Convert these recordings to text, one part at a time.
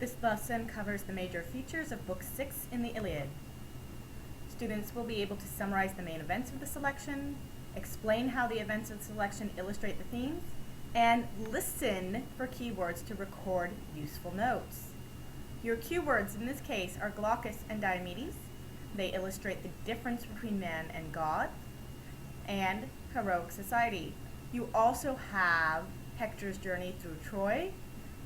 This lesson covers the major features of Book 6 in the Iliad. Students will be able to summarize the main events of the selection, explain how the events of the selection illustrate the themes, and listen for keywords to record useful notes. Your keywords in this case are Glaucus and Diomedes. They illustrate the difference between man and God, and heroic society. You also have Hector's journey through Troy,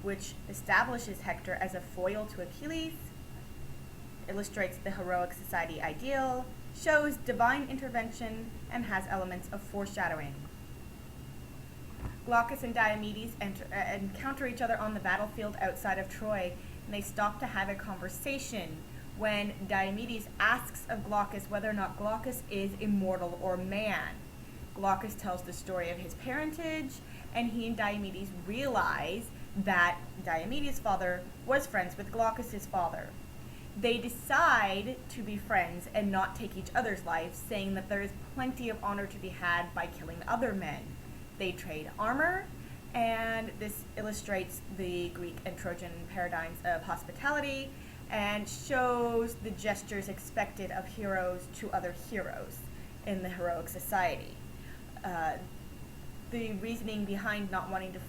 which establishes Hector as a foil to Achilles, illustrates the heroic society ideal, shows divine intervention, and has elements of foreshadowing. Glaucus and Diomedes encounter each other on the battlefield outside of Troy, and they stop to have a conversation when Diomedes asks of Glaucus whether or not Glaucus is immortal or man. Glaucus tells the story of his parentage, and he and Diomedes realize that Diomedes' father was friends with Glaucus' father. They decide to be friends and not take each other's lives, saying that there is plenty of honor to be had by killing other men. They trade armor, and this illustrates the Greek and Trojan paradigms of hospitality and shows the gestures expected of heroes to other heroes in the heroic society. The reasoning behind not wanting to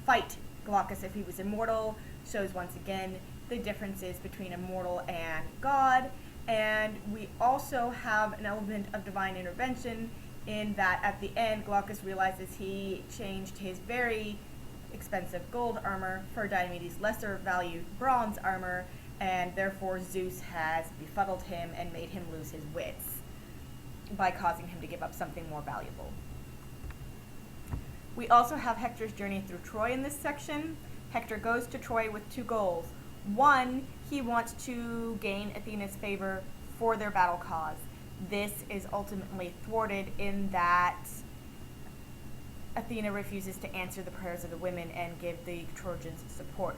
fight Glaucus if he was immortal shows once again the differences between immortal and God, and we also have an element of divine intervention in that at the end Glaucus realizes he changed his very expensive gold armor for Diomedes' lesser valued bronze armor, and therefore Zeus has befuddled him and made him lose his wits by causing him to give up something more valuable. We also have Hector's journey through Troy in this section. Hector goes to Troy with two goals. One, he wants to gain Athena's favor for their battle cause. This is ultimately thwarted in that Athena refuses to answer the prayers of the women and give the Trojans support.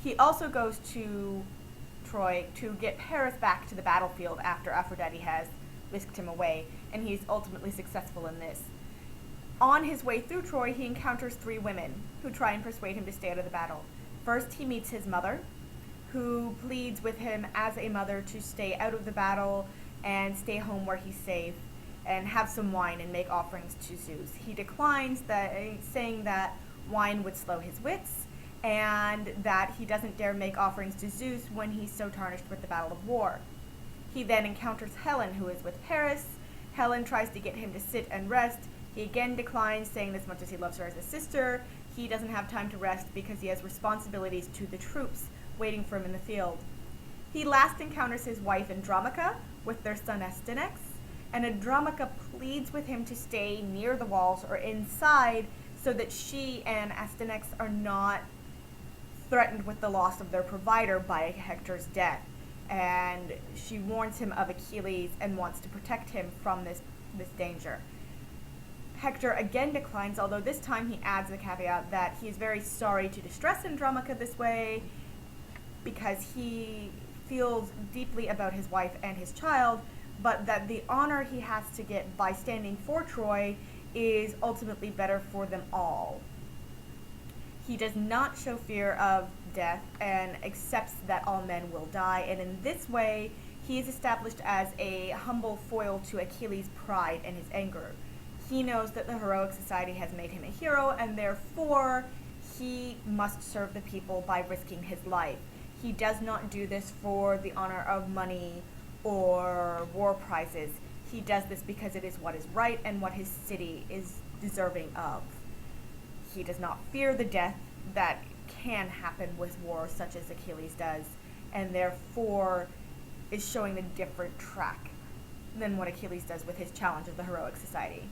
He also goes to Troy to get Paris back to the battlefield after Aphrodite has whisked him away, and he's ultimately successful in this. On his way through Troy, he encounters three women who try and persuade him to stay out of the battle. First, he meets his mother, who pleads with him as a mother to stay out of the battle and stay home where he's safe and have some wine and make offerings to Zeus. He declines, saying that wine would slow his wits and that he doesn't dare make offerings to Zeus when he's so tarnished with the battle of war. He then encounters Helen, who is with Paris. Helen tries to get him to sit and rest. He again declines, saying that as much as he loves her as a sister, he doesn't have time to rest because he has responsibilities to the troops waiting for him in the field. He last encounters his wife Andromache with their son Astyanax, and Andromache pleads with him to stay near the walls or inside so that she and Astyanax are not threatened with the loss of their provider by Hector's death. And she warns him of Achilles and wants to protect him from this danger. Hector again declines, although this time he adds the caveat that he is very sorry to distress Andromache this way because he feels deeply about his wife and his child, but that the honor he has to get by standing for Troy is ultimately better for them all. He does not show fear of death and accepts that all men will die, and in this way he is established as a humble foil to Achilles' pride and his anger. He knows that the heroic society has made him a hero, and therefore he must serve the people by risking his life. He does not do this for the honor of money or war prizes. He does this because it is what is right and what his city is deserving of. He does not fear the death that can happen with war, such as Achilles does, and therefore is showing a different track than what Achilles does with his challenge of the heroic society.